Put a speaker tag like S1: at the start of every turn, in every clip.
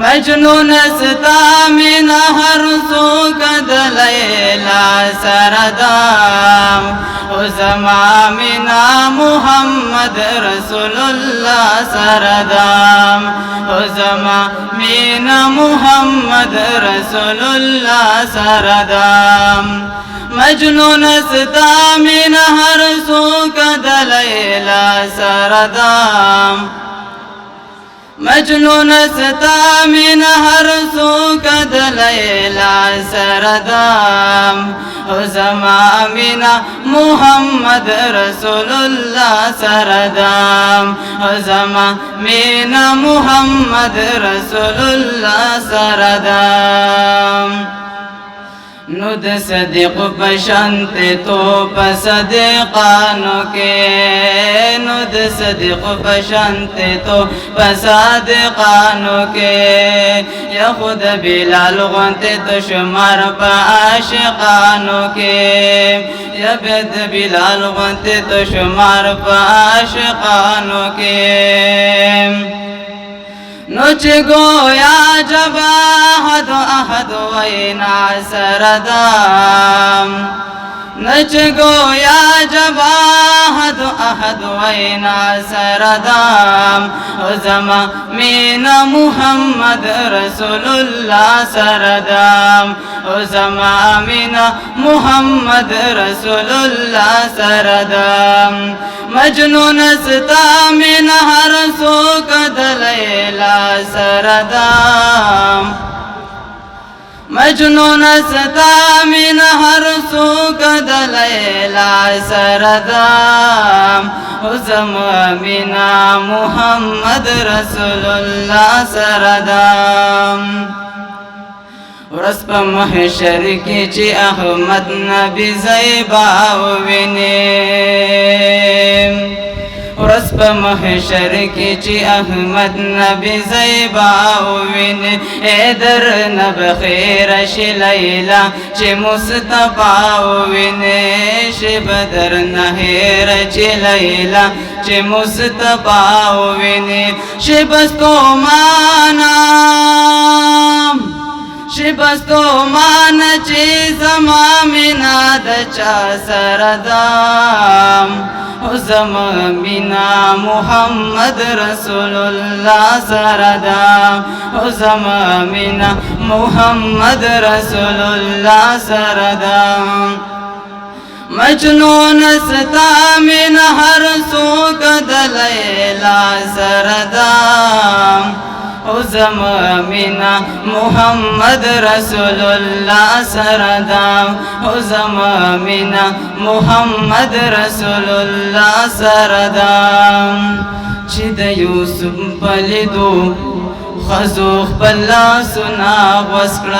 S1: مجنون ستا من هر سوک دلیلا سردام زما منا محمد رسول الله سردام زما منا محمد رسول الله سردام مجنون ستا من هر سوک دلیلا سردام مجنون ستا من هر سوک دلیلا سردام زما منا محمد رسول الله سردام زما منا محمد رسول الله سردام نو د صدیق پشانت تو پصدیقانو کے نو د صدیق پشانت تو پصدیقانو کے یا خود بلال غنت تو شمار پا عاشقانو کے یا بید بلال غنت تو شمار پا عاشقانو کے نوچ گویا جب احد وینا سردام نچ گویا جب احد وینا سردام زما مینا محمد رسول اللہ سردام زما مینا محمد رسول اللہ سردام مجنون ستا من ہر سوک دلیلا سردام مجنون ستا من ہر سوک دلیلا سردام زمامنا محمد رسول اللہ سردام ورس پا محشر کی چی احمد نبی زیباو وینیم ورس پا محشر کی چی احمد نبی زیباو وینیم اے در نب خیر شی لیلا چی مصطفاو وینیم شی بدر نحیر چی لیلا چی مصطفاو وینیم شی بستو مانام شبستو مان چی زما منا دچا سردام زما منا محمد رسول اللہ سردام زما منا محمد رسول اللہ سردام مجنون ستا من ہر سوک دلیلا سردام زما منا محمد رسول اللہ سردام زما منا محمد رسول اللہ سردام چی د یوسف پلیدو خزو خپلا سنا وسکړلم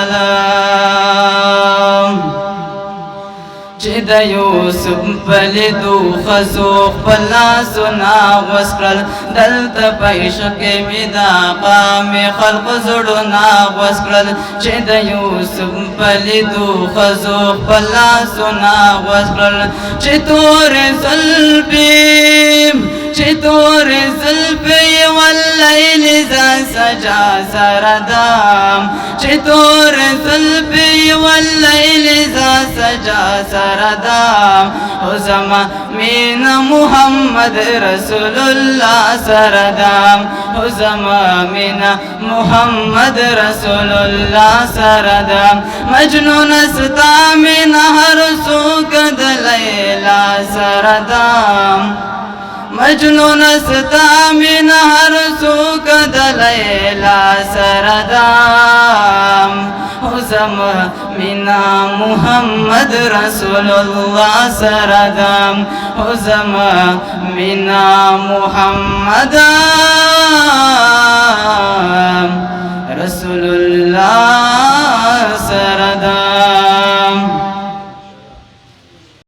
S1: چی د یوسف پلیدو خزو خپلا سنا وسکړل دلته پېښ کې می دا قام خلق زړونه وسکړل چی د یوسف پلیدو خزو خپلا سنا وسکړل چی تور زلفی چی تور زلفی واللیل ذا سجا سردام چی تور زلفی واللیل ذا سجا سردام زما مین محمد رسول اللہ سردام زما مین محمد رسول اللہ سردام مجنون ستا من ہر سوک دلیلا سردام مجنون ستا من ہر سوک دلیلا سردام زما منا محمد رسول اللہ سردام زما منا محمد